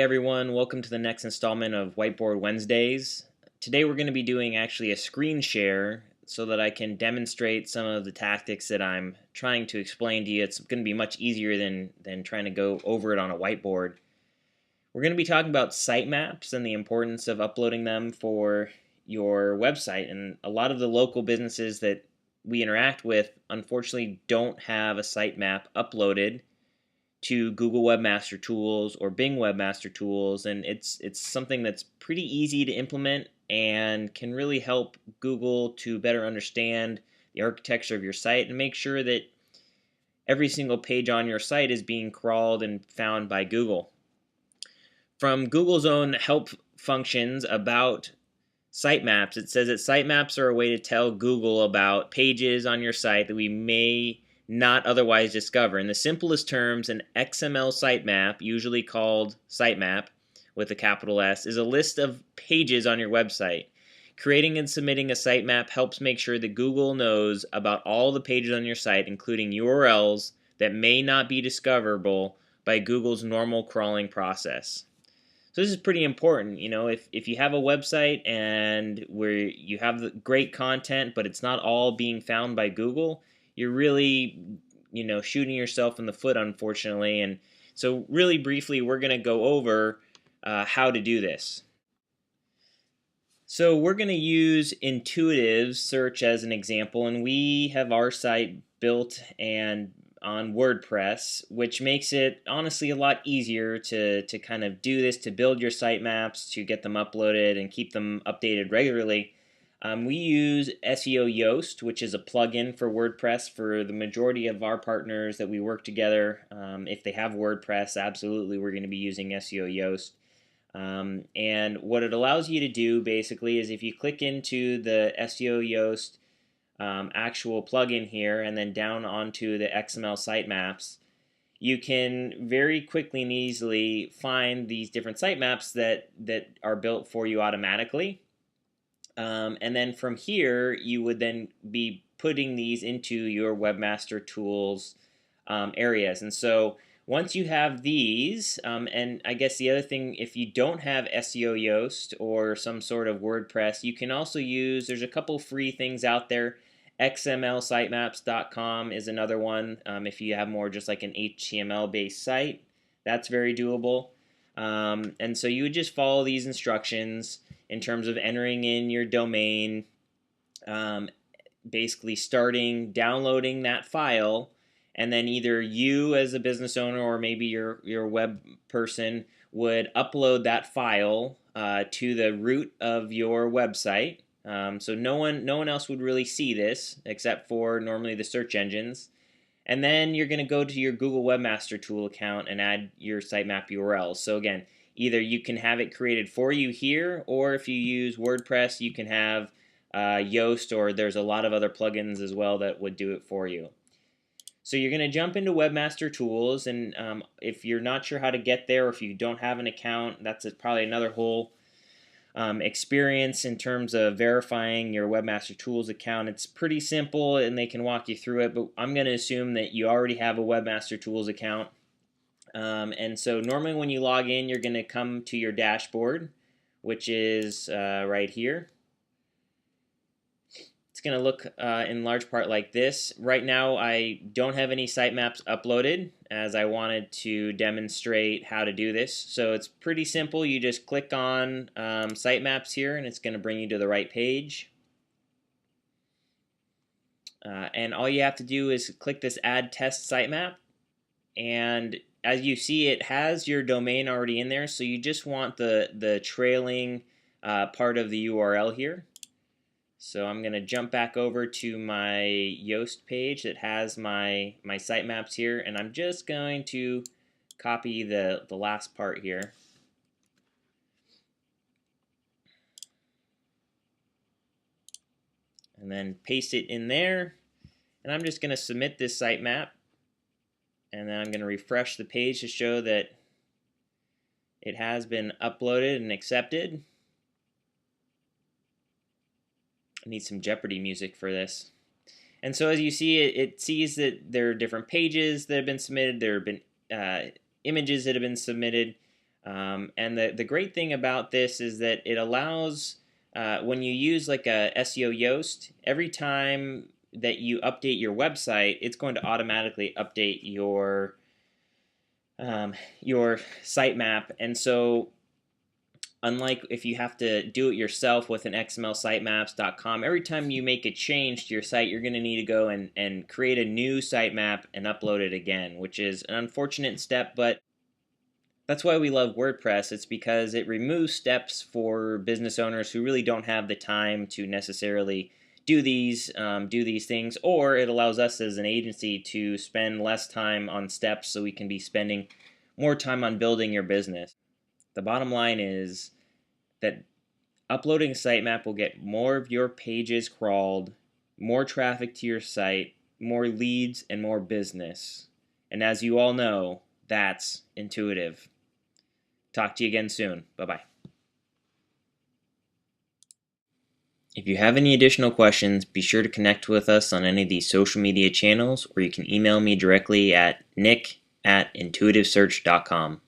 everyone, welcome to the next installment of Whiteboard Wednesdays. Today we're going to be doing actually a screen share so that I can demonstrate some of the tactics that I'm trying to explain to you. It's going to be much easier than trying to go over it on a whiteboard. We're going to be talking about sitemaps and the importance of uploading them for your website. And a lot of the local businesses that we interact with unfortunately don't have a sitemap uploaded to Google Webmaster Tools or Bing Webmaster Tools, and it's something that's pretty easy to implement and can really help Google to better understand the architecture of your site and make sure that every single page on your site is being crawled and found by Google. From Google's own help functions about sitemaps, it says that sitemaps are a way to tell Google about pages on your site that we may not otherwise discover. In the simplest terms, an XML sitemap, usually called sitemap with a capital S, is a list of pages on your website. Creating and submitting a sitemap helps make sure that Google knows about all the pages on your site, including URLs that may not be discoverable by Google's normal crawling process. So this is pretty important. If you have a website and where you have the great content, but it's not all being found by Google, you're really, shooting yourself in the foot, unfortunately. And so really briefly, we're going to go over how to do this. So we're going to use intuitive search as an example, and we have our site built and on WordPress, which makes it honestly a lot easier to kind of do this, to build your sitemaps, to get them uploaded and keep them updated regularly. We use SEO Yoast, which is a plugin for WordPress for the majority of our partners that we work together. If they have WordPress, absolutely we're going to be using SEO Yoast. And what it allows you to do basically is if you click into the SEO Yoast actual plugin here and then down onto the XML sitemaps, you can very quickly and easily find these different sitemaps that are built for you automatically. And then from here, you would then be putting these into your Webmaster Tools areas. And so once you have these, and I guess the other thing, if you don't have SEO Yoast or some sort of WordPress, you can also use, there's a couple free things out there. xmlsitemaps.com is another one. If you have more just like an HTML-based site, that's very doable. And so you would just follow these instructions in terms of entering in your domain, basically downloading that file, and then either you as a business owner or maybe your web person would upload that file to the root of your website. So no one else would really see this except for normally the search engines. And then you're going to go to your Google Webmaster Tool account and add your sitemap URLs. So again, either you can have it created for you here, or if you use WordPress, you can have Yoast, or there's a lot of other plugins as well that would do it for you. So you're going to jump into Webmaster Tools, and if you're not sure how to get there, or if you don't have an account, that's probably another whole experience in terms of verifying your Webmaster Tools account. It's pretty simple, and they can walk you through it, but I'm going to assume that you already have a Webmaster Tools account. And so normally when you log in, you're going to come to your dashboard, which is right here. It's going to look in large part like this. Right now I don't have any sitemaps uploaded, as I wanted to demonstrate how to do this. So it's pretty simple. You just click on sitemaps here and it's going to bring you to the right page. And all you have to do is click this Add Test Sitemap, and as you see, it has your domain already in there, so you just want the trailing part of the URL here. So I'm going to jump back over to my Yoast page that has my sitemaps here, and I'm just going to copy the last part here. And then paste it in there, and I'm just going to submit this sitemap. And then I'm going to refresh the page to show that it has been uploaded and accepted. I need some Jeopardy music for this. And so as you see, it sees that there are different pages that have been submitted. There have been images that have been submitted. And the great thing about this is that it allows, when you use like a SEO Yoast, every time that you update your website, it's going to automatically update your sitemap. And so unlike if you have to do it yourself with an XML sitemaps.com, every time you make a change to your site, you're going to need to go and create a new sitemap and upload it again, which is an unfortunate step, but that's why we love WordPress. It's because it removes steps for business owners who really don't have the time to necessarily do these things, or it allows us as an agency to spend less time on steps so we can be spending more time on building your business. The bottom line is that uploading a sitemap will get more of your pages crawled, more traffic to your site, more leads, and more business. And as you all know, that's intuitive. Talk to you again soon. Bye-bye. If you have any additional questions, be sure to connect with us on any of these social media channels, or you can email me directly at nick@intuitivesearch.com.